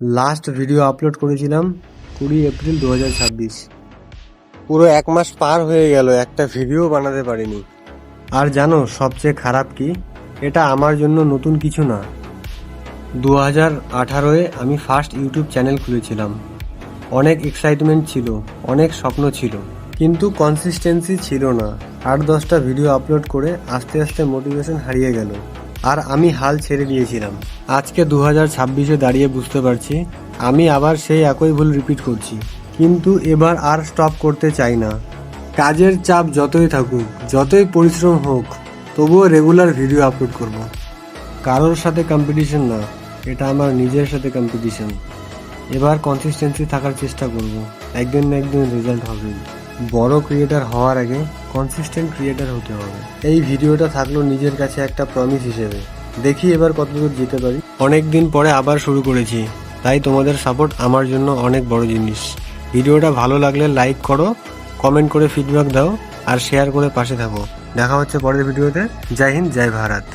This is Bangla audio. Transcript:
লাস্ট ভিডিও আপলোড করেছিলাম 20 এপ্রিল 2026। পুরো 1 মাস পার হয়ে গেল, একটা ভিডিও বানাতে পারিনি। আর জানো সবচেয়ে খারাপ কি, এটা আমার জন্য নতুন কিছু না। 2018-এ আমি ফার্স্ট ইউটিউব চ্যানেল খুলেছিলাম। অনেক এক্সাইটমেন্ট ছিল, অনেক স্বপ্ন ছিল, কিন্তু কনসিস্টেন্সি ছিল না। 8-10টা ভিডিও আপলোড করে আস্তে আস্তে মোটিভেশন হারিয়ে গেল, আর আমি হাল ছেড়ে দিয়েছিলাম। আজকে 2026-এ দাঁড়িয়ে বুঝতে পারছি আমি আবার সেই একই ভুল রিপিট করছি, কিন্তু এবার আর স্টপ করতে চাই না। কাজের চাপ যতই থাকুক, যতই পরিশ্রম হোক, তবুও রেগুলার ভিডিও আপলোড করব। কারোর সাথে কম্পিটিশন না, এটা আমার নিজের সাথে কম্পিটিশন। এবার কনসিস্টেন্সি থাকার চেষ্টা করব, একদিন না একদিন রেজাল্ট হবে। বড় ক্রিয়েটার হওয়ার আগে কনসিস্টেন্ট ক্রিয়েটার হতে হবে। এই ভিডিওটা থাকলো নিজের কাছে একটা প্রমিস হিসেবে। দেখি এবার কতদূর যেতে পারি। অনেক দিন পরে আবার শুরু করেছি, তাই তোমাদের সাপোর্ট আমার জন্য অনেক বড় জিনিস। ভিডিওটা ভালো লাগলে লাইক করো, কমেন্ট করে ফিডব্যাক দাও, আর শেয়ার করে পাশে থাকো। দেখা হচ্ছে পরের ভিডিওতে। জয় হিন্দ, জয় ভারত।